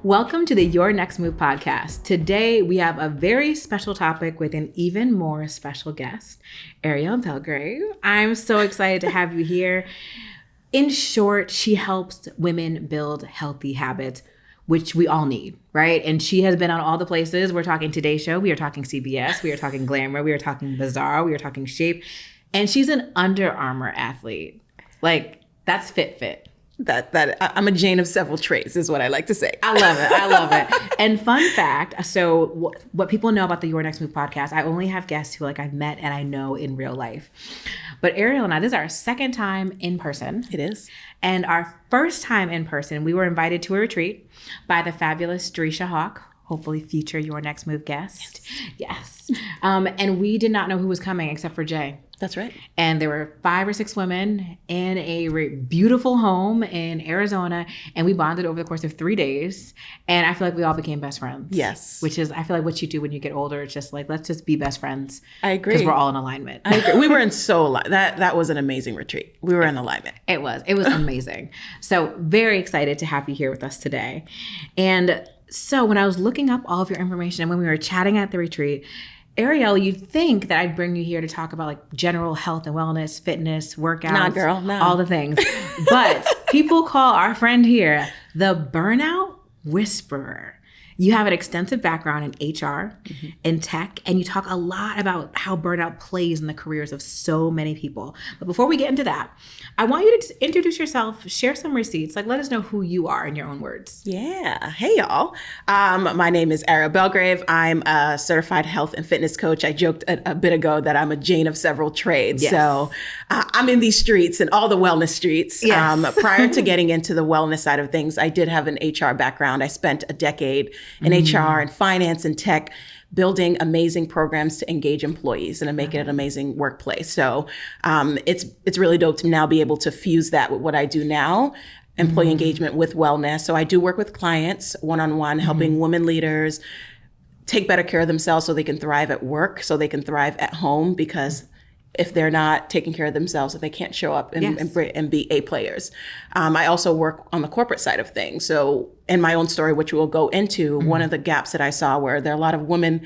Welcome to the Your Next Move podcast. Today, we have a very special topic with an even more special guest, Ariel Belgrave. I'm so excited to have you here. In short, she helps women build healthy habits, which we all need, right? And she has been on all the places. We're talking Today Show, we are talking CBS, we are talking Glamour, we are talking Bazaar, we are talking Shape. And she's an Under Armour athlete. Like, that's fit. That I'm a Jane of several trades is what I like to say. I love it. And fun fact, so what people know about the Your Next Move podcast, I only have guests who I've met and I know in real life. But Ariel and I, this is our second time in person. It is. And our first time in person, we were invited to a retreat by the fabulous Drisha Hawk, hopefully future Your Next Move guest. Yes. And we did not know who was coming except for Jay. That's right. And there were 5 or 6 women in a beautiful home in Arizona. And we bonded over the course of 3 days. And I feel like we all became best friends. Yes. Which is, I feel like what you do when you get older, it's just like, let's just be best friends. I agree. Because we're all in alignment. I agree. We were in that was an amazing retreat. We were in alignment. It was amazing. So very excited to have you here with us today. And so when I was looking up all of your information and when we were chatting at the retreat, Ariel, you'd think that I'd bring you here to talk about like general health and wellness, fitness, workouts, Nah, girl, no. all the things. But people call our friend here the Burnout Whisperer. You have an extensive background in HR, in tech, and you talk a lot about how burnout plays in the careers of so many people. But before we get into that, I want you to introduce yourself, share some receipts, like let us know who you are in your own words. Yeah. Hey, y'all. My name is Ariel Belgrave. I'm a certified health and fitness coach. I joked a bit ago that I'm a Jane of several trades. Yes. So I'm in these streets and all the wellness streets. Yes. Prior to getting into the wellness side of things, I did have an HR background. I spent a decade in HR and finance and tech, building amazing programs to engage employees and to make it an amazing workplace. So it's really dope to now be able to fuse that with what I do now, employee engagement with wellness. So I do work with clients one-on-one, helping women leaders take better care of themselves so they can thrive at work, so they can thrive at home, because if they're not taking care of themselves, if they can't show up and be A players. I also work on the corporate side of things. So in my own story, which we'll go into, one of the gaps that I saw where there are a lot of women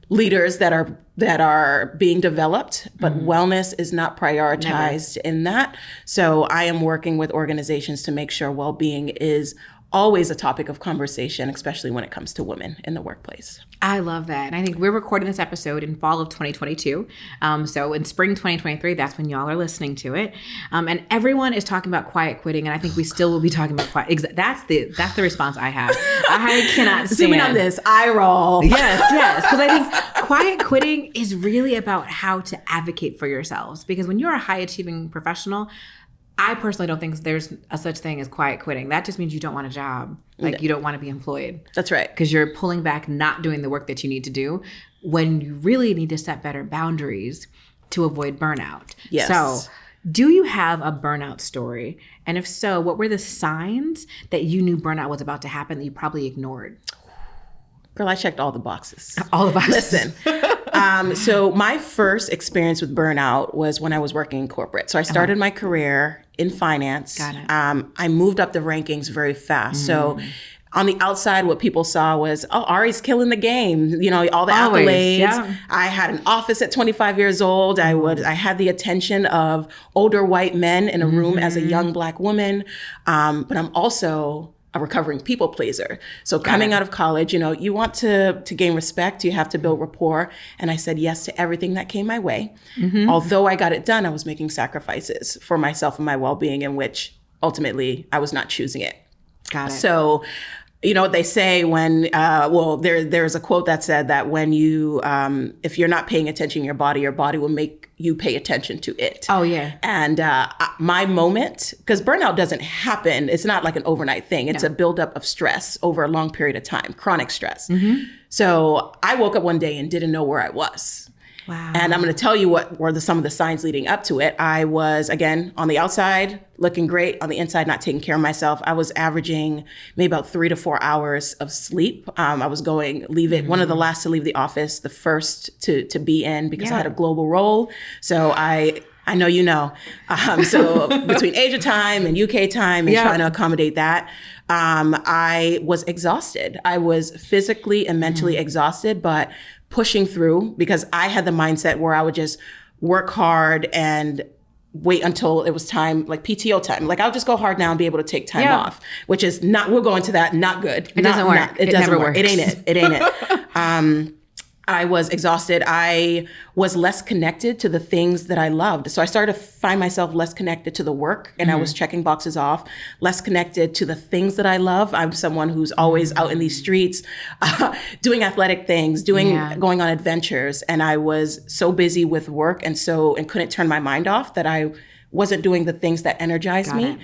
leaders that are being developed, but wellness is not prioritized in that. So I am working with organizations to make sure well-being is always a topic of conversation, especially when it comes to women in the workplace. I love that. And I think we're recording this episode in fall of 2022. So in spring 2023, that's when y'all are listening to it. And everyone is talking about quiet quitting. And I think we still will be talking about quiet. That's the response I have. I cannot stand. Zooming on this, eye roll. Yes. Because I think quiet quitting is really about how to advocate for yourselves. Because when you're a high achieving professional, I personally don't think there's a such thing as quiet quitting. That just means you don't want a job. Like you don't want to be employed. That's right. Because you're pulling back, not doing the work that you need to do when you really need to set better boundaries to avoid burnout. Yes. So do you have a burnout story? And if so, what were the signs that you knew burnout was about to happen that you probably ignored? Girl, I checked all the boxes. All the boxes. Listen. So my first experience with burnout was when I was working in corporate. So I started my career in finance. Got it. I moved up the rankings very fast. So on the outside, what people saw was, oh, Ari's killing the game. You know, all the Always, accolades. yeah. I had an office at 25 years old. I had the attention of older white men in a room as a young Black woman. But I'm also a recovering people pleaser. So coming out of college, you know, you want to gain respect, you have to build rapport. And I said yes to everything that came my way. Although I got it done, I was making sacrifices for myself and my well-being, in which ultimately I was not choosing it. Got it. So, you know what they say when, there's a quote that said that when you, if you're not paying attention to your body will make you pay attention to it. Oh, yeah. And my moment, because burnout doesn't happen, it's not like an overnight thing. It's a buildup of stress over a long period of time, chronic stress. So I woke up one day and didn't know where I was. Wow. And I'm going to tell you what were some of the signs leading up to it. I was, again, on the outside, looking great. On the inside, not taking care of myself. I was averaging maybe about 3 to 4 hours of sleep. I was one of the last to leave the office, the first to be in, because I had a global role. So I I know you know. So between Asia time and UK time and trying to accommodate that, I was exhausted. I was physically and mentally exhausted, but pushing through because I had the mindset where I would just work hard and wait until it was time, like PTO time. Like I'll just go hard now and be able to take time off, which is not, we'll go into that, not good. It doesn't work. It doesn't work. It ain't it. It ain't it. I was exhausted. I was less connected to the things that I loved. So I started to find myself less connected to the work and I was checking boxes off, less connected to the things that I love. I'm someone who's always out in these streets, doing athletic things, going on adventures. And I was so busy with work and couldn't turn my mind off that I wasn't doing the things that energized me.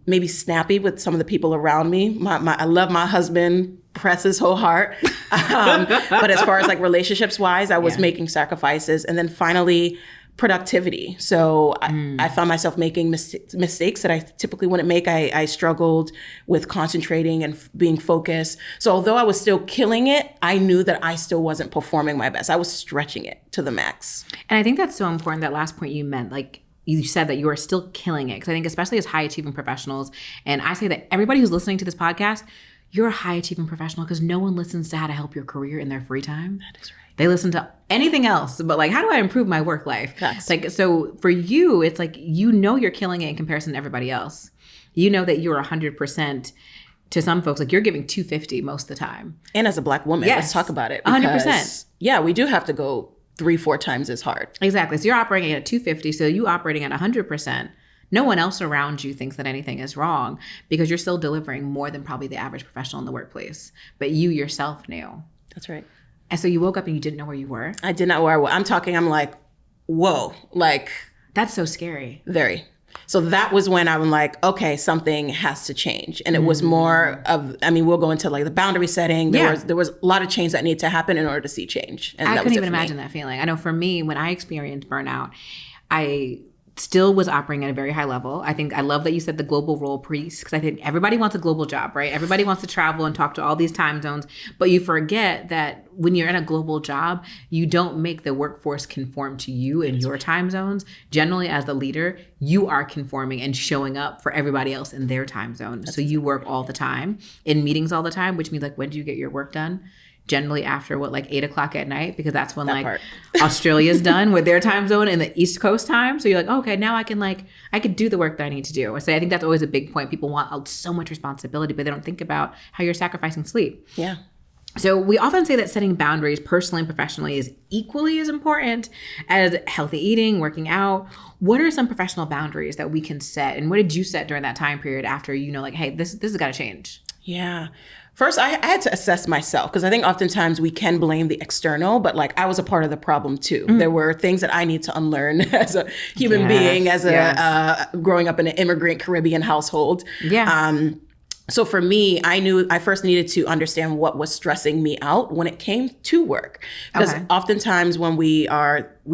Maybe snappy with some of the people around me. I love my husband, press his whole heart. But as far as like relationships wise, I was making sacrifices. And then finally, productivity. So I found myself making mistakes that I typically wouldn't make. I struggled with concentrating and being focused. So although I was still killing it, I knew that I still wasn't performing my best. I was stretching it to the max. And I think that's so important, that last point you meant, like, you said that you are still killing it. Because I think especially as high achieving professionals, and I say that everybody who's listening to this podcast, you're a high achieving professional because no one listens to how to help your career in their free time. That is right. They listen to anything else, but like, how do I improve my work life? Yes. Like, so for you, it's like, you know, you're killing it in comparison to everybody else. You know that you're 100%. To some folks, like you're giving 250 most of the time. And as a Black woman, let's talk about it. 100%. Yeah, we do have to go 3-4 times as hard. Exactly. So you're operating at 250. So you operating at 100%. No one else around you thinks that anything is wrong because you're still delivering more than probably the average professional in the workplace. But you yourself knew. That's right. And so you woke up and you didn't know where you were? I did not know where I was. I'm like, whoa. Like. That's so scary. Very. So that was when I'm like, okay, something has to change. And it was more of, we'll go into like the boundary setting. There was a lot of change that needed to happen in order to see change. And I that couldn't was even imagine that feeling. I know for me, when I experienced burnout, I still was operating at a very high level. I think I love that you said the global role piece, because I think everybody wants a global job, right? Everybody wants to travel and talk to all these time zones, but you forget that when you're in a global job, you don't make the workforce conform to you in your time zones. Generally, as the leader, you are conforming and showing up for everybody else in their time zone. So you work all the time, in meetings all the time, which means like, when do you get your work done? Generally after 8 o'clock at night, because that's when Australia's done with their time zone and the East Coast time. So you're like, okay, now I could do the work that I need to do. I think that's always a big point. People want so much responsibility, but they don't think about how you're sacrificing sleep. Yeah. So we often say that setting boundaries personally and professionally is equally as important as healthy eating, working out. What are some professional boundaries that we can set? And what did you set during that time period after, hey, this has got to change? Yeah. First, I had to assess myself, because I think oftentimes we can blame the external, but I was a part of the problem too. Mm-hmm. There were things that I need to unlearn as a human being, as growing up in an immigrant Caribbean household. Yeah. So for me, I knew I first needed to understand what was stressing me out when it came to work. Because oftentimes when we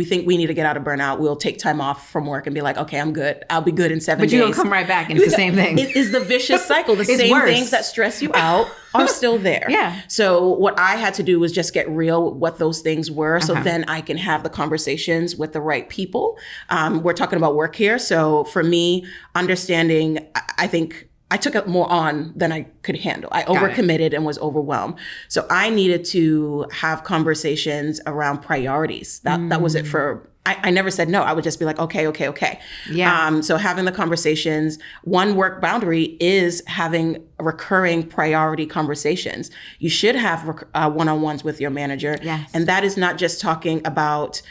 think we need to get out of burnout, we'll take time off from work and be like, okay, I'm good. I'll be good in 7 days. But you'll come right back and it's the same thing. It is the vicious cycle. The same things that stress you out are still there. Yeah. So what I had to do was just get real with what those things were. So then I can have the conversations with the right people. We're talking about work here. So for me, understanding, I think I took it more on than I could handle. I overcommitted and was overwhelmed. So I needed to have conversations around priorities. That was it for, I never said no. I would just be like, okay. Yeah. So having the conversations, one work boundary is having recurring priority conversations. You should have one-on-ones with your manager. Yes. And that is not just talking about,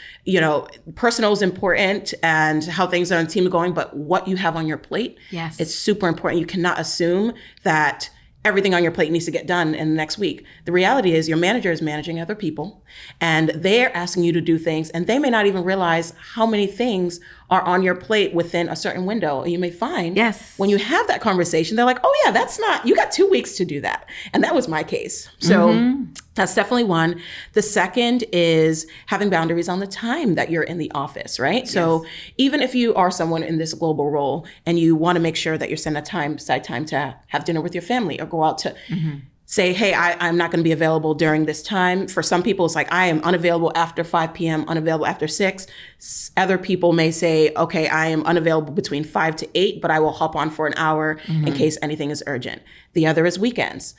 personal is important and how things are on the team going, but what you have on your plate. Yes. It's super important. You cannot assume that everything on your plate needs to get done in the next week. The reality is your manager is managing other people and they're asking you to do things, and they may not even realize how many things are on your plate within a certain window. And you may find when you have that conversation, they're like, oh yeah, you got 2 weeks to do that. And that was my case. So that's definitely one. The second is having boundaries on the time that you're in the office, right? Yes. So even if you are someone in this global role and you want to make sure that you're setting aside time to have dinner with your family or go out to say, hey, I'm not going to be available during this time. For some people, it's like, I am unavailable after 5 p.m., unavailable after 6. Other people may say, okay, I am unavailable between 5 to 8, but I will hop on for an hour in case anything is urgent. The other is weekends.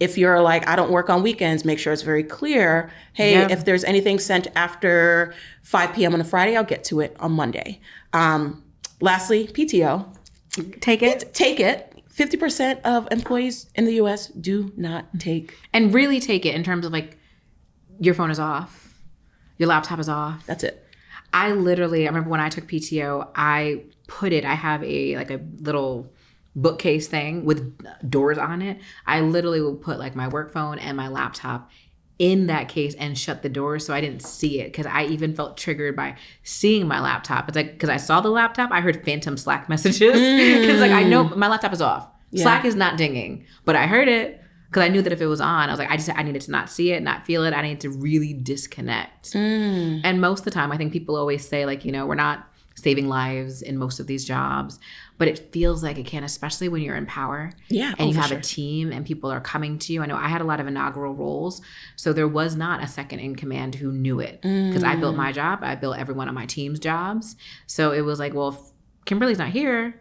If you're like, I don't work on weekends, make sure it's very clear. Hey, if there's anything sent after 5 p.m. on a Friday, I'll get to it on Monday. Lastly, PTO. Take it. Take it. 50% of employees in the U.S. do not take. And really take it in terms of like, your phone is off. Your laptop is off. That's it. I remember when I took PTO, I have a little bookcase thing with doors on it. I literally would put like my work phone and my laptop in that case and shut the doors so I didn't see it, because I even felt triggered by seeing my laptop. It's like, because I saw the laptop, I heard phantom Slack messages, because like I know my laptop is off. Slack is not dinging, but I heard it because I knew that if it was on, I was like, I needed to not see it, not feel it. I needed to really disconnect. And most of the time, I think people always say like, we're not saving lives in most of these jobs, but it feels like it can, especially when you're in power and you have a team and people are coming to you. I know I had a lot of inaugural roles, so there was not a second in command who knew it, because I built my job. I built every one of my team's jobs. So it was like, well, if Kimberly's not here,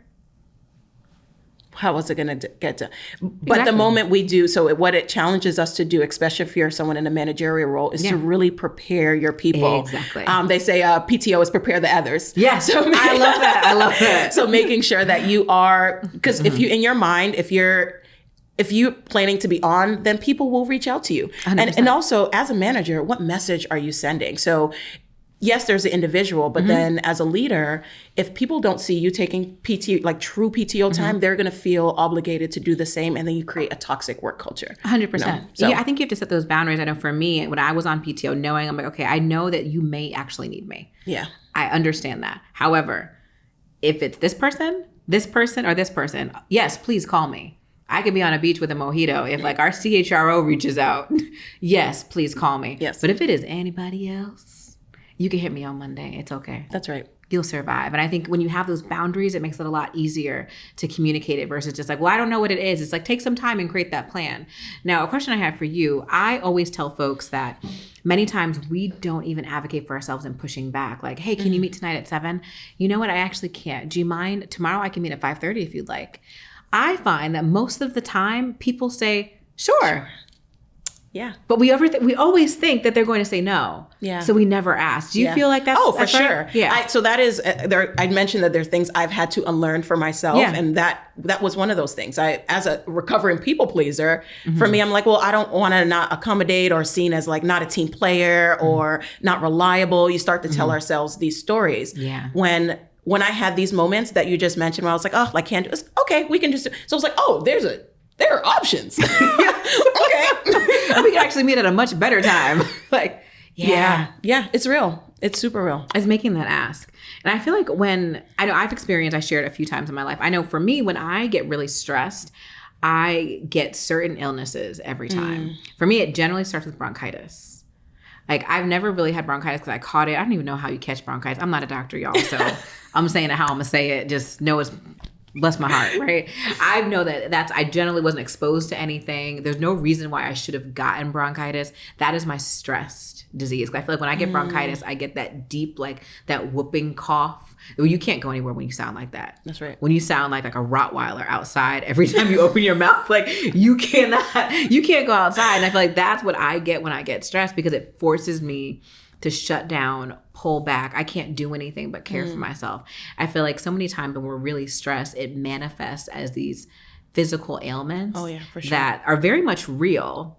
how was it going to get done? But the moment we do, so what it challenges us to do, especially if you're someone in a managerial role, is to really prepare your people. Exactly. They say PTO is prepare the others. Yeah. So I love that. So making sure that you are, because if you, in your mind, if you're planning to be on, then people will reach out to you. And also as a manager, what message are you sending? So yes, there's an individual, but then as a leader, if people don't see you taking PTO, like true PTO time, they're going to feel obligated to do the same. And then you create a toxic work culture. 100%. So yeah, I think you have to set those boundaries. I know for me, when I was on PTO, knowing I'm like, okay, I know that you may actually need me. Yeah. I understand that. However, if it's this person, or this person, yes, please call me. I could be on a beach with a mojito. If like our CHRO reaches out, yes, please call me. Yes. But if it is anybody else, you can hit me on Monday. It's okay. That's right. You'll survive. And I think when you have those boundaries, it makes it a lot easier to communicate it versus just like, well, I don't know what it is. It's like, take some time and create that plan. Now, a question I have for you, I always tell folks that many times we don't even advocate for ourselves in pushing back. Like, hey, can you meet tonight at 7? You know what? I actually can't. Do you mind? Tomorrow I can meet at 5:30 if you'd like. I find that most of the time people say, sure. Yeah. But we always think that they're going to say no. Yeah. So we never ask. Do you feel like that's... Oh, for sure. Right? Yeah. So that is, I mentioned that there's things I've had to unlearn for myself. Yeah. And that was one of those things. As a recovering people pleaser, for me, I'm like, well, I don't want to not accommodate or seen as like not a team player or not reliable. You start to tell ourselves these stories. Yeah. When I had these moments that you just mentioned where I was like, oh, I can't do this. Okay, we can just... So I was like, oh, there are options. Okay. We can actually meet at a much better time. Like, yeah, it's real. It's super real. It's making that ask. And I feel like I shared a few times in my life. I know for me, when I get really stressed, I get certain illnesses every time. For me, it generally starts with bronchitis. Like, I've never really had bronchitis because I caught it. I don't even know how you catch bronchitis. I'm not a doctor, y'all. So I'm saying it how I'm going to say it. Just know it's... Bless my heart, right? I know I generally wasn't exposed to anything. There's no reason why I should have gotten bronchitis. That is my stressed disease. I feel like when I get bronchitis, I get that deep, like that whooping cough. You can't go anywhere when you sound like that. That's right. When you sound like a Rottweiler outside, every time you open your mouth, like you can't go outside. And I feel like that's what I get when I get stressed, because it forces me to shut down, pull back. I can't do anything but care for myself. I feel like so many times when we're really stressed, it manifests as these physical ailments that are very much real,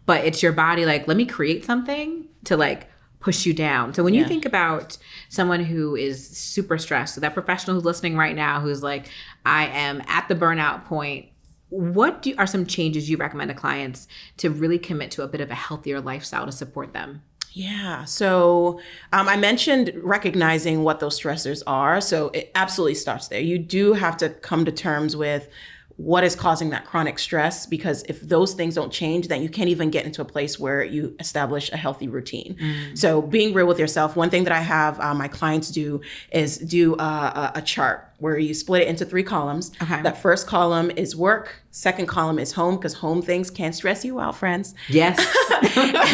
but it's your body like, let me create something to like push you down. So when you think about someone who is super stressed, so that professional who's listening right now, who's like, I am at the burnout point, what are some changes you recommend to clients to really commit to a bit of a healthier lifestyle to support them? Yeah. So I mentioned recognizing what those stressors are. So it absolutely starts there. You do have to come to terms with what is causing that chronic stress, because if those things don't change, then you can't even get into a place where you establish a healthy routine. So being real with yourself, one thing that I have my clients do is do a chart. where you split it into 3 columns. Okay. That first column is work. Second column is home, because home things can stress you out, friends. Yes.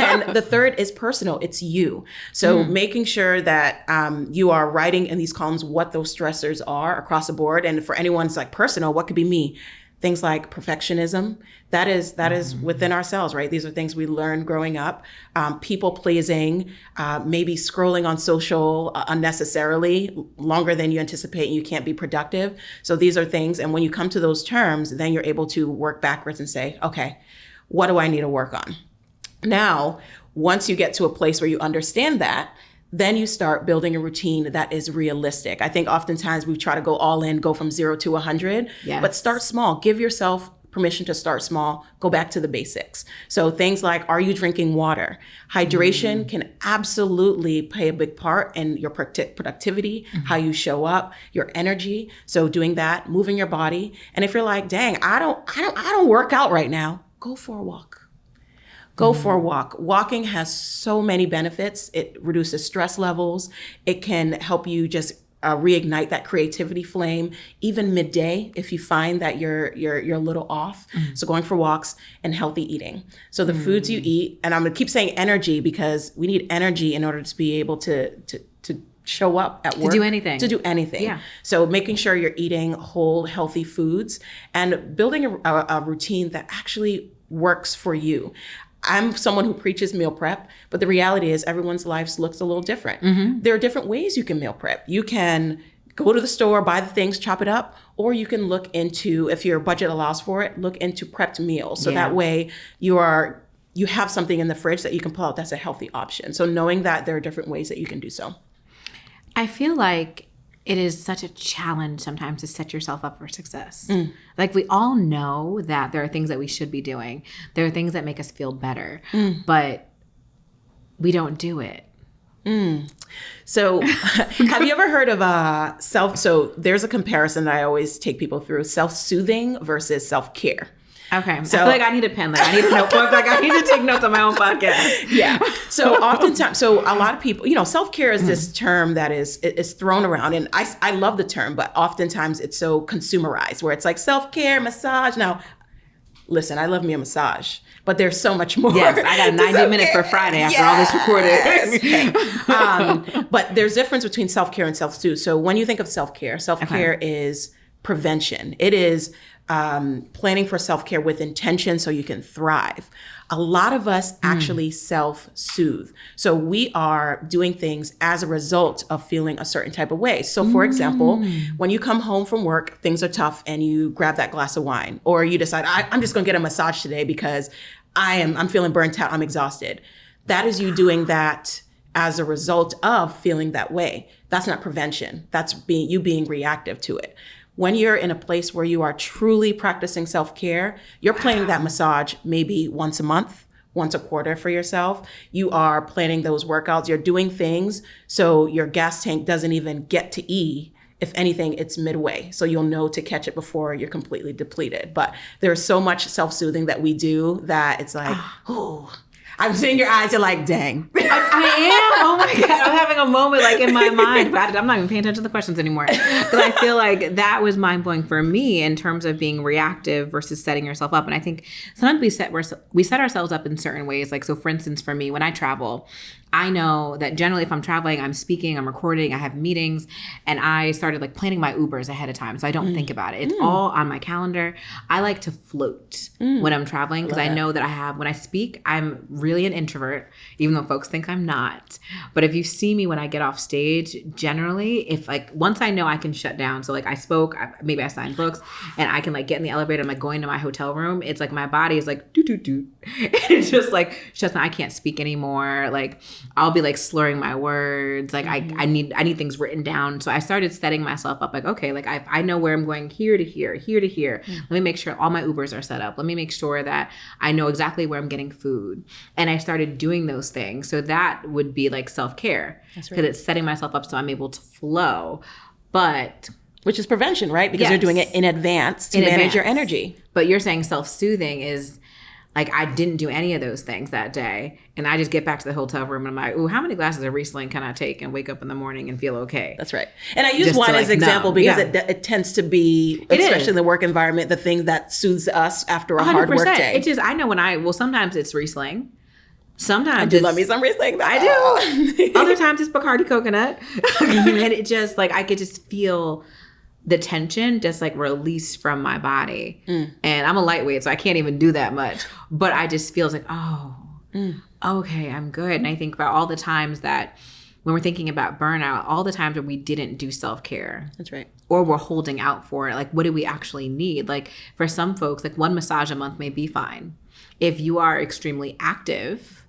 And the third is personal. It's you. So making sure that you are writing in these columns what those stressors are across the board. And for anyone it's like personal, what could be me? Things like perfectionism, that is within ourselves, right? These are things we learned growing up. People pleasing, maybe scrolling on social unnecessarily, longer than you anticipate, and you can't be productive. So these are things, and when you come to those terms, then you're able to work backwards and say, okay, what do I need to work on? Now, once you get to a place where you understand that, then you start building a routine that is realistic. I think oftentimes we try to go all in, go from 0 to 100, but start small. Give yourself permission to start small. Go back to the basics. So things like, are you drinking water? Hydration can absolutely play a big part in your productivity, how you show up, your energy. So doing that, moving your body. And if you're like, dang, I don't work out right now, go for a walk. Go for a walk. Walking has so many benefits. It reduces stress levels. It can help you just reignite that creativity flame, even midday if you find that you're a little off. So going for walks and healthy eating. So the foods you eat, and I'm gonna keep saying energy because we need energy in order to be able to show up at work. To do anything. To do anything. Yeah. So making sure you're eating whole, healthy foods and building a routine that actually works for you. I'm someone who preaches meal prep, but the reality is everyone's lives looks a little different. There are different ways you can meal prep. You can go to the store, buy the things, chop it up, or you can look into, if your budget allows for it, look into prepped meals. So that way you have something in the fridge that you can pull out that's a healthy option. So knowing that there are different ways that you can do so. I feel like it is such a challenge sometimes to set yourself up for success. Like we all know that there are things that we should be doing. There are things that make us feel better, but we don't do it. So have you ever heard of so there's a comparison that I always take people through, self-soothing versus self-care. Okay. So I feel like I need a pen. Like I need a notebook. Like I need to take notes on my own podcast. Yeah. So oftentimes, so a lot of people, self-care is this term that is thrown around, and I love the term, but oftentimes it's so consumerized where it's like self-care, massage. Now, listen, I love me a massage, but there's so much more. Yes, I got a 90-minute for Friday after all this recorded. But there's difference between self-care and self-soothe. So when you think of self-care is prevention. It is planning for self-care with intention so you can thrive. A lot of us actually self-soothe. So we are doing things as a result of feeling a certain type of way. So for example, when you come home from work, things are tough and you grab that glass of wine, or you decide, I'm just gonna get a massage today because I'm feeling burnt out, I'm exhausted. That is you doing that as a result of feeling that way. That's not prevention. That's you being reactive to it. When you're in a place where you are truly practicing self-care, you're planning that massage maybe once a month, once a quarter for yourself. You are planning those workouts. You're doing things so your gas tank doesn't even get to E. If anything, it's midway. So you'll know to catch it before you're completely depleted. But there's so much self-soothing that we do that it's like, oh, I'm seeing your eyes. You're like, dang. I am. Oh my God. I'm having a moment like in my mind. But I'm not even paying attention to the questions anymore. Because I feel like that was mind blowing for me in terms of being reactive versus setting yourself up. And I think sometimes we set ourselves up in certain ways. Like, so for instance, for me, when I travel, I know that generally if I'm traveling, I'm speaking, I'm recording, I have meetings, and I started like planning my Ubers ahead of time. So I don't think about it. It's all on my calendar. I like to float when I'm traveling because I know that when I speak, I'm really an introvert, even though folks think I'm not. But if you see me when I get off stage, generally, if like once I know I can shut down, so like I spoke, maybe I signed books, and I can like get in the elevator, I'm like going to my hotel room, it's like my body is like doo doo doo. It just like shuts down. I can't speak anymore. Like I'll be like slurring my words. Like I need things written down. So I started setting myself up like, okay, like I know where I'm going here to here, here to here. Let me make sure all my Ubers are set up. Let me make sure that I know exactly where I'm getting food. And I started doing those things. So that would be like self-care. That's right. Because it's setting myself up so I'm able to flow. But which is prevention, right? Because you're doing it in advance to manage your energy. But you're saying self-soothing is Like, I didn't do any of those things that day. And I just get back to the hotel room and I'm like, ooh, how many glasses of Riesling can I take and wake up in the morning and feel okay? That's right. And I use wine as an example because it tends to be, especially in the work environment, the thing that soothes us after a 100%. Hard work day. It just, I know sometimes it's Riesling. Sometimes I do love me some Riesling. I do. Other times it's Bacardi coconut. And it just, like, I could just feel the tension just like release from my body. And I'm a lightweight, so I can't even do that much. But I just feels like, okay, I'm good. And I think about all the times that when we're thinking about burnout, all the times where we didn't do self-care. That's right. Or we're holding out for it. Like, what do we actually need? Like, for some folks, like, 1 massage a month may be fine. If you are extremely active,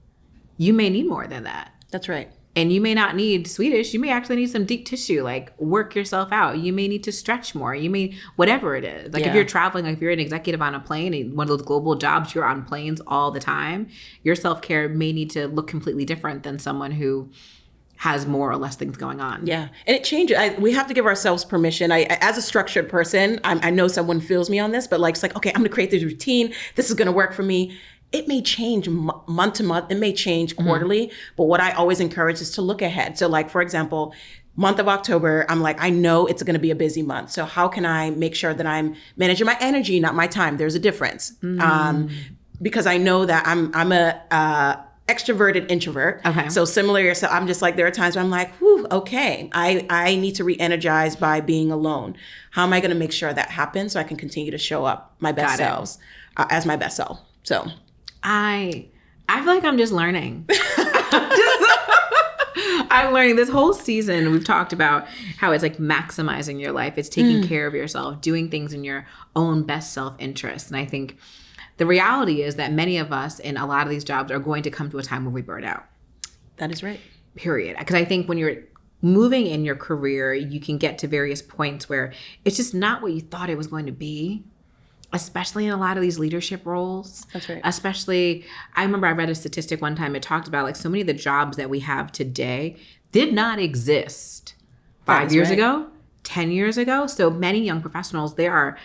you may need more than that. That's right. And you may not need Swedish. You may actually need some deep tissue, like work yourself out. You may need to stretch more. You may, whatever it is. Like if you're traveling, like if you're an executive on a plane, and one of those global jobs, you're on planes all the time, your self-care may need to look completely different than someone who has more or less things going on. Yeah. And it changes. We have to give ourselves permission. As a structured person, I know someone feels me on this, but like, it's like, okay, I'm going to create this routine. This is going to work for me. It may change month to month. It may change quarterly. But what I always encourage is to look ahead. So like, for example, month of October, I'm like, I know it's going to be a busy month. So how can I make sure that I'm managing my energy, not my time? There's a difference. Because I know that I'm a extroverted introvert. Okay. So similar, so I'm just like, there are times where I'm like, whew, okay, I need to re-energize by being alone. How am I going to make sure that happens so I can continue to show up my best selves as my best self? So I feel like I'm just learning. I'm learning this whole season. We've talked about how it's like maximizing your life. It's taking care of yourself, doing things in your own best self-interest. And I think the reality is that many of us in a lot of these jobs are going to come to a time where we burn out. That is right. Period. Because I think when you're moving in your career, you can get to various points where it's just not what you thought it was going to be. Especially in a lot of these leadership roles. That's right. Especially, I remember I read a statistic one time. It talked about like so many of the jobs that we have today did not exist 5 years ago, 10 years ago. So many young professionals, they are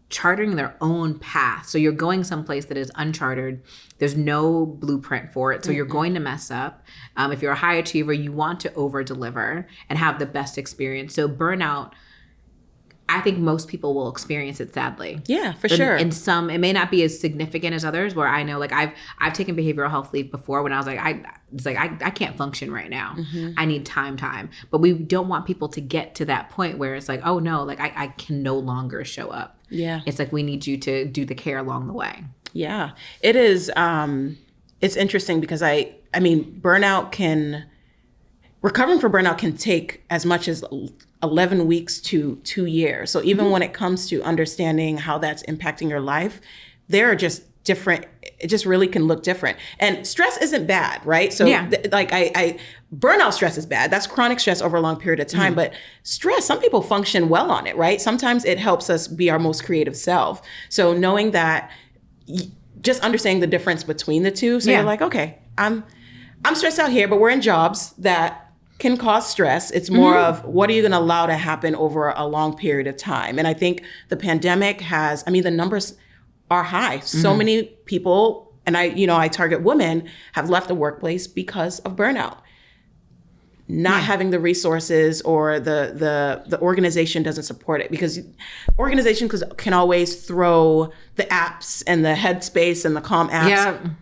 charting their own path. So you're going someplace that is uncharted. There's no blueprint for it. So you're going to mess up. If you're a high achiever, you want to over deliver and have the best experience. So burnout, I think most people will experience it, sadly. Yeah, for sure. And some, it may not be as significant as others, where I know, like I've taken behavioral health leave before when I was like, I can't function right now. I need time. But we don't want people to get to that point where it's like, oh no, like I can no longer show up. Yeah. It's like, we need you to do the care along the way. Yeah, it is. It's interesting because I mean, recovering from burnout can take as much as 11 weeks to 2 years. So even when it comes to understanding how that's impacting your life, there are just different, it just really can look different. And stress isn't bad, right? So burnout stress is bad. That's chronic stress over a long period of time. But stress, some people function well on it, right? Sometimes it helps us be our most creative self. So knowing that, just understanding the difference between the two. So you're like, okay, I'm stressed out here, but we're in jobs that can cause stress. It's more of what are you going to allow to happen over a long period of time? And I think the pandemic the numbers are high. So many people, and I target women, have left the workplace because of burnout. Not having the resources, or the organization doesn't support it, because organizations can always throw the apps and the Headspace and the Calm apps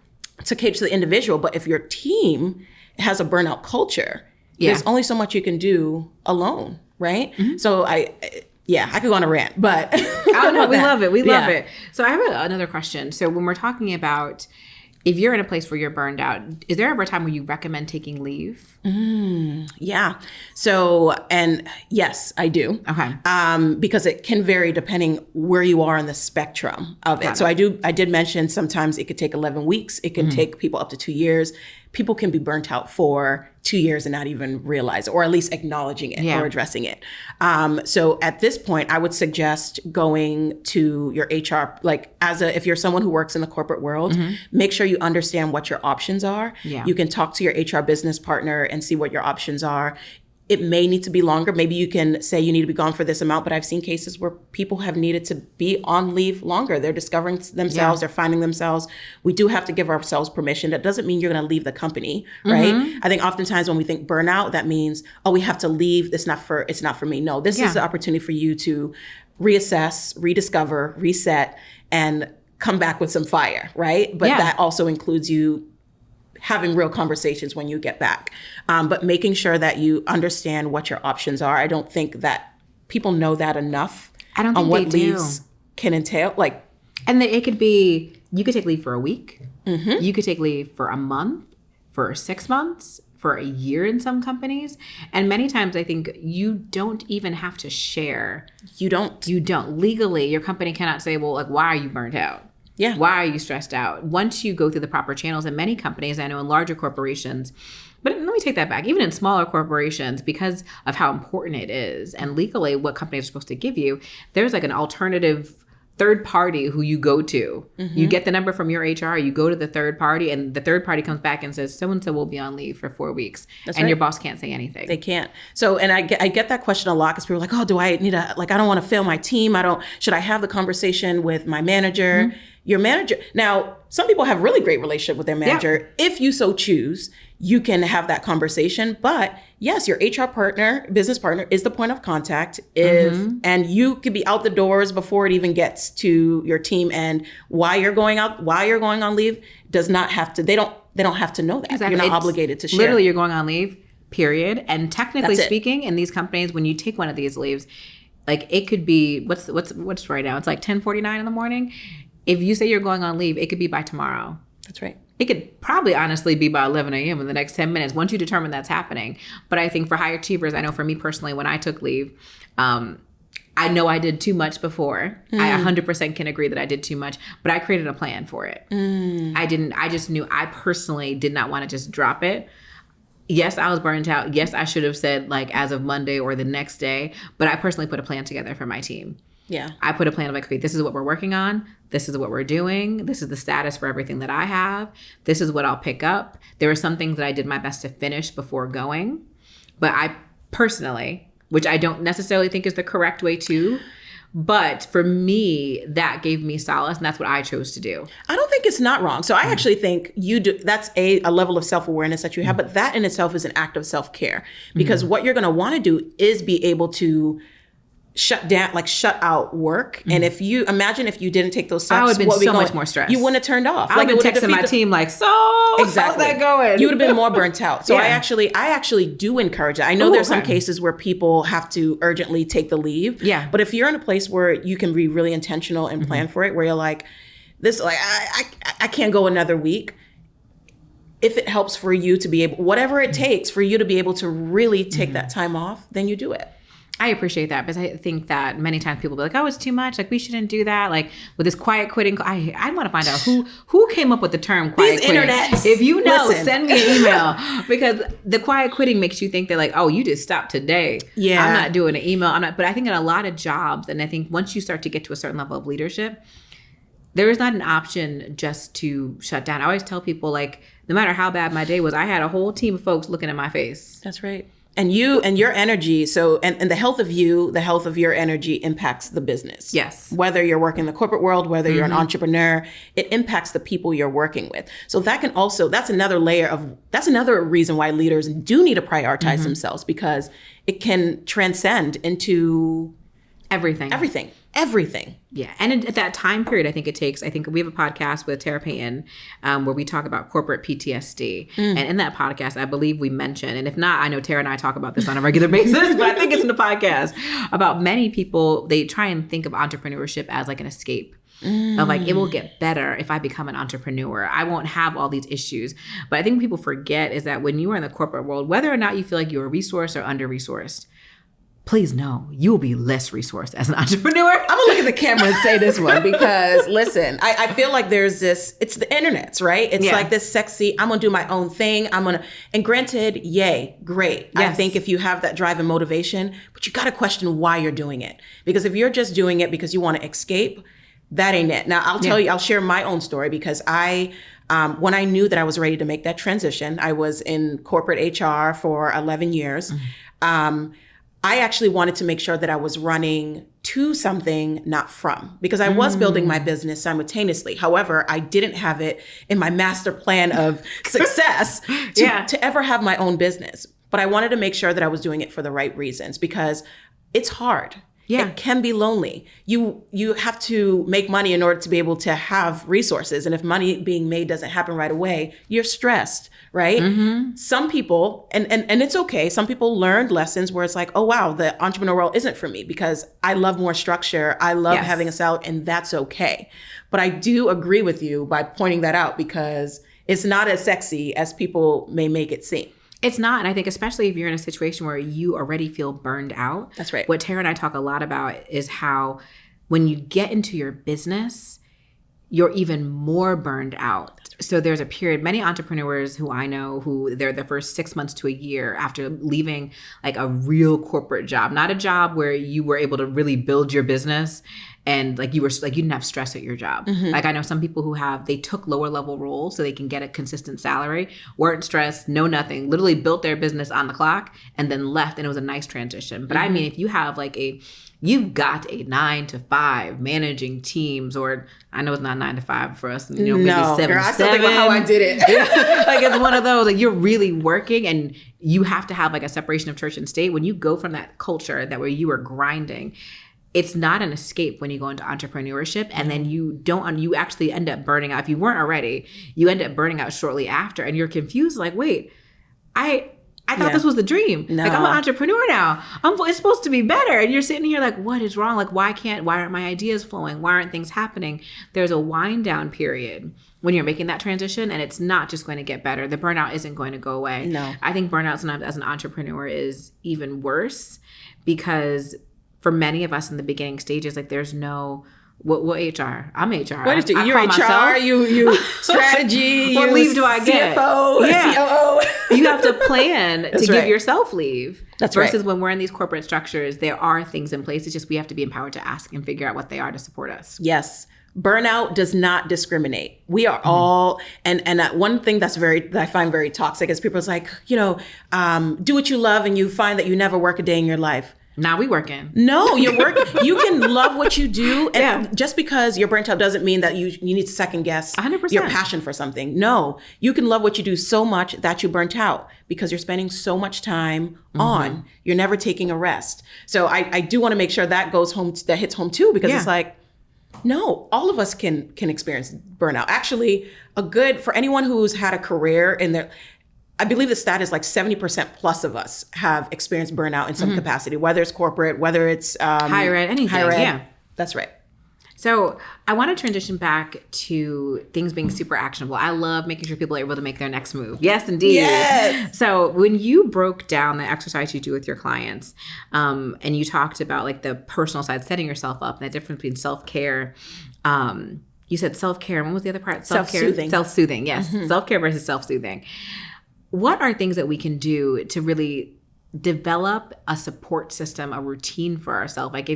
to cater to the individual. But if your team has a burnout culture, there's only so much you can do alone, right? So I could go on a rant, but oh no, we love it. We love it. So I have another question. So when we're talking about, if you're in a place where you're burned out, is there ever a time where you recommend taking leave? Yeah. So, and yes, I do. Okay. Because it can vary depending where you are in the spectrum of it. So I did mention sometimes it could take 11 weeks. It can take people up to 2 years. People can be burnt out for 2 years and not even realize it, or at least acknowledging it or addressing it. So at this point, I would suggest going to your HR, like if you're someone who works in the corporate world, make sure you understand what your options are. Yeah. You can talk to your HR business partner and see what your options are. it may need to be longer. Maybe you can say you need to be gone for this amount, but I've seen cases where people have needed to be on leave longer. They're discovering themselves, they're finding themselves. We do have to give ourselves permission. That doesn't mean you're going to leave the company, right? I think oftentimes when we think burnout, that means, oh, we have to leave. It's not for me. No, this is the opportunity for you to reassess, rediscover, reset, and come back with some fire, right? But that also includes you having real conversations when you get back. But making sure that you understand what your options are. I don't think that people know that enough. I don't think on what they do. leaves can entail. And it could be, you could take leave for a week. You could take leave for a month, for 6 months, for a year in some companies. And many times I think you don't even have to share. You don't. Legally, your company cannot say, well, like, why are you burnt out? Yeah. Why are you stressed out? Once you go through the proper channels, in many companies, I know in larger corporations, but let me take that back. Even in smaller corporations, because of how important it is, and legally what companies are supposed to give you, there's like an alternative third party who you go to. You get the number from your HR, you go to the third party, and the third party comes back and says, so-and-so will be on leave for 4 weeks. That's and right. Your boss can't say anything. They can't. So, and I get that question a lot because people are like, oh, do I need I don't want to fail my team. Should I have the conversation with my manager? Your manager. Now, some people have really great relationship with their manager. Yeah. If you so choose, you can have that conversation. But yes, your HR partner, business partner is the point of contact. And you could be out the doors before it even gets to your team. And why you're going on leave does not have to, they don't have to know that. Exactly. You're not obligated to share. Literally, you're going on leave, period. And technically speaking, in these companies, when you take one of these leaves, like it could be, what's right now? It's like 10:49 in the morning. If you say you're going on leave, it could be by tomorrow. That's right. It could probably honestly be by 11 a.m. in the next 10 minutes once you determine that's happening. But I think for high achievers, I know for me personally, when I took leave, I know I did too much before. I 100% can agree that I did too much, but I created a plan for it. I just knew I personally did not want to just drop it. Yes, I was burnt out. Yes, I should have said like as of Monday or the next day, but I personally put a plan together for my team. Yeah. I put a plan of like, okay, this is what we're working on. This is what we're doing. This is the status for everything that I have. This is what I'll pick up. There were some things that I did my best to finish before going. But I personally, which I don't necessarily think is the correct way to, but for me, that gave me solace, and that's what I chose to do. I don't think it's not wrong. So I actually think you do. That's a level of self-awareness that you have, but that in itself is an act of self-care. Because what you're going to want to do is be able to shut out work. And if you didn't take those steps, I would have been so much more stressed. You wouldn't have turned off. I would have been texting my team like, how's that going? You would have been more burnt out. So I actually do encourage it. I know there's some cases where people have to urgently take the leave. Yeah. But if you're in a place where you can be really intentional and plan for it, where you're like, I can't go another week. If it helps for you to be able, whatever it takes for you to be able to really take that time off, then you do it. I appreciate that because I think that many times people be like, oh, it's too much. Like, we shouldn't do that. Like, with this quiet quitting, I want to find out who came up with the term quiet quitting. Internets. If you know, send me an email because the quiet quitting makes you think that like, oh, you just stopped today. Yeah. I'm not doing an email. But I think in a lot of jobs, and I think once you start to get to a certain level of leadership, there is not an option just to shut down. I always tell people like, no matter how bad my day was, I had a whole team of folks looking at my face. That's right. And you and your energy, so and the health of you, the health of your energy impacts the business. Yes. Whether you're working in the corporate world, whether you're an entrepreneur, it impacts the people you're working with. So that's another reason why leaders do need to prioritize themselves, because it can transcend into everything. Yeah. And at that time period, I think we have a podcast with Tara Payton where we talk about corporate PTSD. And in that podcast, I believe we mentioned, and if not, I know Tara and I talk about this on a regular basis, but I think it's in the podcast, about many people, they try and think of entrepreneurship as like an escape. Of like, it will get better if I become an entrepreneur. I won't have all these issues. But I think people forget is that when you are in the corporate world, whether or not you feel like you're resourced or under-resourced, please know you will be less resourced as an entrepreneur. I'm gonna look at the camera and say this one because listen, I feel like there's this, it's the internets, right? It's like this sexy, I'm gonna do my own thing. And granted, yay, great. Yes. I think if you have that drive and motivation, but you gotta question why you're doing it. Because if you're just doing it because you wanna escape, that ain't it. Now I'll tell you, I'll share my own story because when I knew that I was ready to make that transition, I was in corporate HR for 11 years. I actually wanted to make sure that I was running to something, not from, because I was building my business simultaneously. However, I didn't have it in my master plan of success to ever have my own business. But I wanted to make sure that I was doing it for the right reasons, because it's hard. Yeah. It can be lonely. You have to make money in order to be able to have resources. And if money being made doesn't happen right away, you're stressed, right? Mm-hmm. Some people, and it's okay, some people learned lessons where it's like, oh, wow, the entrepreneur world isn't for me because I love more structure. I love having a salary, and that's okay. But I do agree with you by pointing that out, because it's not as sexy as people may make it seem. It's not. And I think especially if you're in a situation where you already feel burned out. That's right. What Tara and I talk a lot about is how when you get into your business, you're even more burned out. So there's a period, many entrepreneurs who I know who they're the first 6 months to a year after leaving like a real corporate job, not a job where you were able to really build your business and like you didn't have stress at your job. Mm-hmm. Like I know some people who they took lower level roles so they can get a consistent salary, weren't stressed, no nothing, literally built their business on the clock and then left, and it was a nice transition. But I mean, if you have you've got a 9 to 5 managing teams, or I know it's not 9 to 5 for us, maybe 7 girl, to 7. I still think about how I did it. Like it's one of those, like you're really working and you have to have like a separation of church and state. When you go from that culture where you are grinding, it's not an escape when you go into entrepreneurship, and then you actually end up burning out. If you weren't already, you end up burning out shortly after, and you're confused like, wait, I thought this was the dream. No. Like I'm an entrepreneur now. It's supposed to be better. And you're sitting here like, what is wrong? Like, why aren't my ideas flowing? Why aren't things happening? There's a wind down period when you're making that transition, and it's not just going to get better. The burnout isn't going to go away. No. I think burnout sometimes as an entrepreneur is even worse, because for many of us in the beginning stages, like there's no, what HR? I'm HR. What is it? You're HR, myself. You strategy, what leave do I get? CFO, COO. You have to plan to give yourself leave. That's versus right. when we're in these corporate structures, there are things in place. It's just we have to be empowered to ask and figure out what they are to support us. Yes. Burnout does not discriminate. We are all, and one thing that I find very toxic is people's like, do what you love and you find that you never work a day in your life. Now we working. No, you're working. You can love what you do. And just because you're burnt out doesn't mean that you need to second guess 100%. Your passion for something. No, you can love what you do so much that you burnt out because you're spending so much time on. You're never taking a rest. So I do want to make sure that goes home, that hits home too, because it's like, no, all of us can experience burnout. Actually, for anyone who's had a career in their, I believe the stat is like 70% plus of us have experienced burnout in some capacity, whether it's corporate, whether it's higher ed, anything. Higher ed. Yeah, that's right. So I want to transition back to things being super actionable. I love making sure people are able to make their next move. Yes, indeed. Yes. So when you broke down the exercise you do with your clients, and you talked about like the personal side, setting yourself up, and the difference between self-care. You said self-care. And what was the other part? Self-soothing. Self-soothing. Yes. Self-care versus self-soothing. What are things that we can do to really develop a support system, a routine for ourselves? Like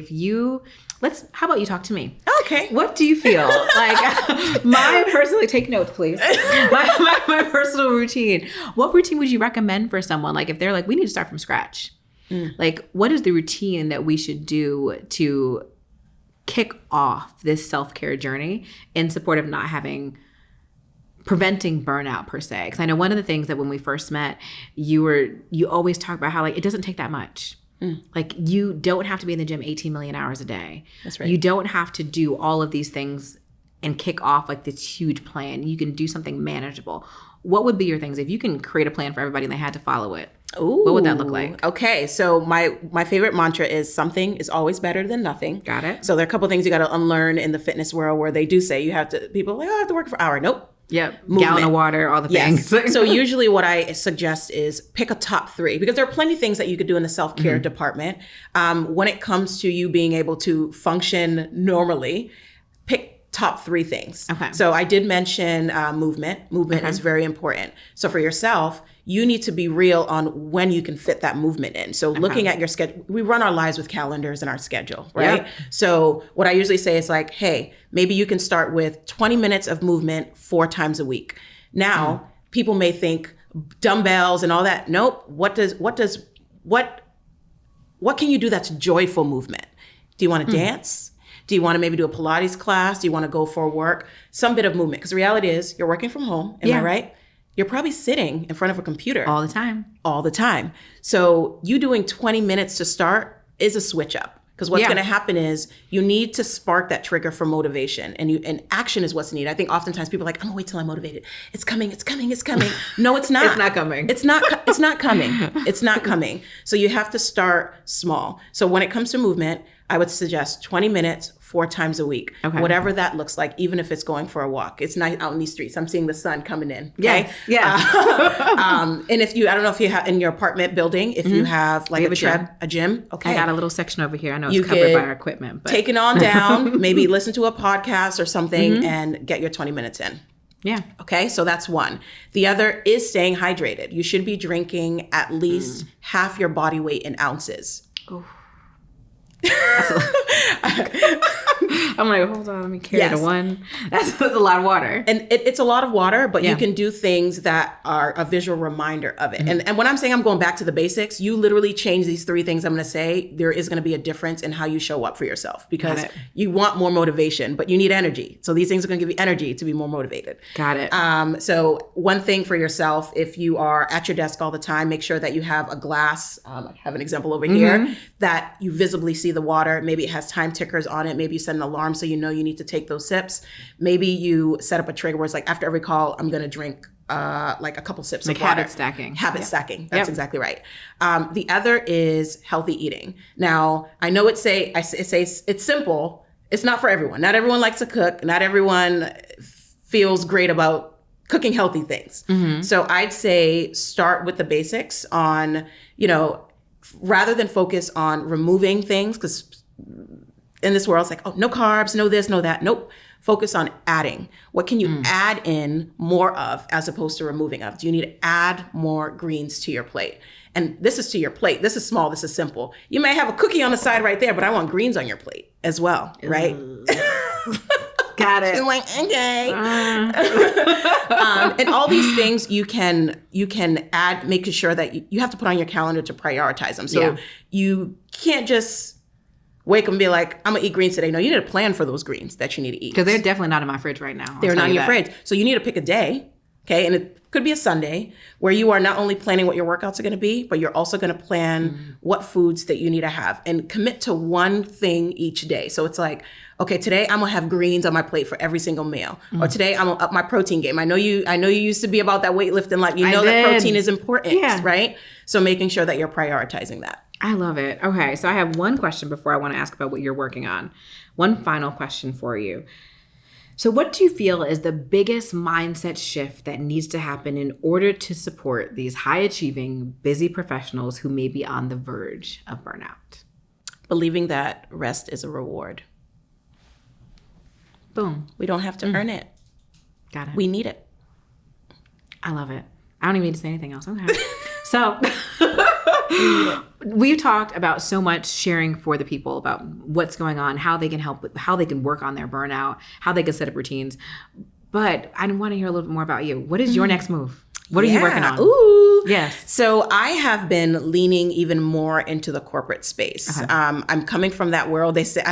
how about you talk to me? Okay. What do you feel? Like personally, take notes, please. My personal routine. What routine would you recommend for someone? Like if they're like, we need to start from scratch. Like what is the routine that we should do to kick off this self-care journey in support of preventing burnout per se? Because I know one of the things that when we first met, you always talk about how like it doesn't take that much. Like you don't have to be in the gym 18 million hours a day. That's right. You don't have to do all of these things and kick off like this huge plan. You can do something manageable. What would be your things if you can create a plan for everybody and they had to follow it? Ooh, what would that look like? Okay, so my favorite mantra is something is always better than nothing. Got it. So there are a couple of things you got to unlearn in the fitness world where they do say people are like, I have to work for an hour. Nope. Yep. Gallon of water, all the things. So usually what I suggest is pick a top 3, because there are plenty of things that you could do in the self-care department. When it comes to you being able to function normally, pick top 3 things. Okay. So I did mention movement. Movement is very important. So for yourself, you need to be real on when you can fit that movement in. So looking at your schedule, we run our lives with calendars and our schedule, right? Yep. So what I usually say is like, hey, maybe you can start with 20 minutes of movement 4 times a week. Now, people may think dumbbells and all that. Nope. What what can you do that's joyful movement? Do you want to dance? Do you want to maybe do a Pilates class? Do you want to go for a work? Some bit of movement. Because the reality is you're working from home. Am I right? You're probably sitting in front of a computer. All the time. All the time. So you doing 20 minutes to start is a switch up. Because what's going to happen is you need to spark that trigger for motivation, and action is what's needed. I think oftentimes people are like, I'm gonna wait till I'm motivated. It's coming, it's coming, it's coming. No, it's not. It's not coming. It's not coming. It's not coming. So you have to start small. So when it comes to movement, I would suggest 20 minutes, 4 times a week, whatever that looks like, even if it's going for a walk. It's nice out in these streets. I'm seeing the sun coming in. Okay? And if you, I don't know if you have in your apartment building, if you have like a gym. Okay. I got a little section over here. I know it's covered by our equipment. But. Take it on down, maybe listen to a podcast or something and get your 20 minutes in. Yeah. Okay. So that's one. The other is staying hydrated. You should be drinking at least half your body weight in ounces. Ooh. I'm like, hold on, let me carry the one. That's a lot of water. And it's a lot of water, but you can do things that are a visual reminder of it. And when I'm saying I'm going back to the basics, you literally change these 3 things I'm going to say, there is going to be a difference in how you show up for yourself, because you want more motivation, but you need energy. So these things are going to give you energy to be more motivated. Got it. So one thing for yourself, if you are at your desk all the time, make sure that you have a glass. I have an example over here that you visibly see the water. Maybe it has time tickers on it. Maybe you set an alarm so you know you need to take those sips. Maybe you set up a trigger where it's like, after every call, I'm going to drink like a couple sips of water. Habit stacking. Habit stacking. That's exactly right. The other is healthy eating. Now, I know it's simple. It's not for everyone. Not everyone likes to cook. Not everyone feels great about cooking healthy things. So I'd say start with the basics on, rather than focus on removing things, because in this world, it's like, oh, no carbs, no this, no that. Nope. Focus on adding. What can you add in more of as opposed to removing of? Do you need to add more greens to your plate? And this is to your plate. This is small. This is simple. You may have a cookie on the side right there, but I want greens on your plate as well, right? Got it. I'm like, okay. And all these things you can add, making sure that you have to put on your calendar to prioritize them. So you can't just wake up and be like, I'm going to eat greens today. No, you need a plan for those greens that you need to eat. Because they're definitely not in my fridge right now. They're not in your fridge. So you need to pick a day, okay? And it could be a Sunday where you are not only planning what your workouts are going to be, but you're also going to plan what foods that you need to have and commit to one thing each day. So it's like, okay, today I'm going to have greens on my plate for every single meal. Or today I'm going to up my protein game. I know you used to be about that weightlifting life. You know that protein is important, right? So making sure that you're prioritizing that. I love it. Okay, so I have one question before I want to ask about what you're working on. One final question for you. So what do you feel is the biggest mindset shift that needs to happen in order to support these high-achieving, busy professionals who may be on the verge of burnout? Believing that rest is a reward. Boom. We don't have to earn it. Got it. We need it. I love it. I don't even need to say anything else. Okay. So we talked about so much sharing for the people about what's going on, how they can help, how they can work on their burnout, how they can set up routines. But I want to hear a little bit more about you. What is your next move? What are you working on? Ooh. Yes. So I have been leaning even more into the corporate space. I'm coming from that world. They say,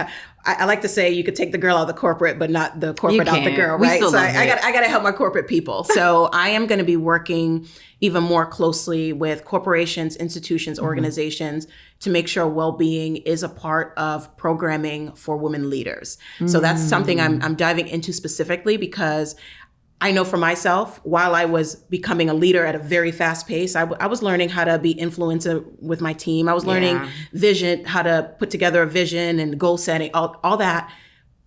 I like to say you could take the girl out of the corporate, but not the corporate out the girl, right? So I got to help my corporate people. So I am going to be working even more closely with corporations, institutions, organizations to make sure well-being is a part of programming for women leaders. So that's something I'm diving into specifically because I know for myself, while I was becoming a leader at a very fast pace, I was learning how to be influencer with my team. I was learning vision, how to put together a vision and goal setting, all that.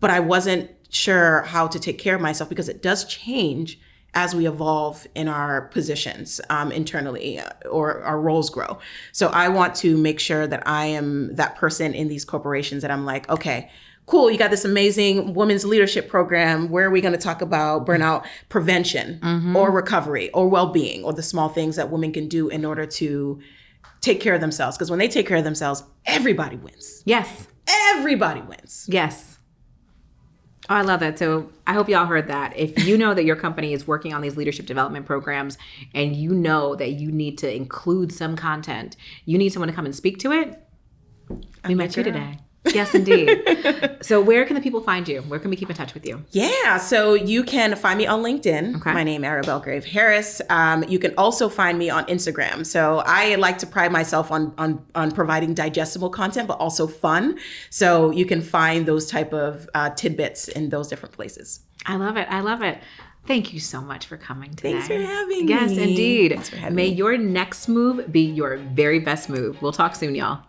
But I wasn't sure how to take care of myself because it does change as we evolve in our positions internally or our roles grow. So I want to make sure that I am that person in these corporations that I'm like, okay, cool, you got this amazing women's leadership program. Where are we going to talk about burnout prevention or recovery or well-being or the small things that women can do in order to take care of themselves? Because when they take care of themselves, everybody wins. Yes. Everybody wins. Yes. Oh, I love that. So I hope y'all heard that. If you know that your company is working on these leadership development programs and you know that you need to include some content, you need someone to come and speak to it, We met you today. Yes, indeed. So where can the people find you? Where can we keep in touch with you? Yeah, so you can find me on LinkedIn. Okay. My name, Ariel Belgrave Harris. You can also find me on Instagram. So I like to pride myself on providing digestible content, but also fun. So you can find those type of tidbits in those different places. I love it. I love it. Thank you so much for coming today. Thanks for having me. Yes, indeed. Thanks for having May me. your next move be your very best move. We'll talk soon, y'all.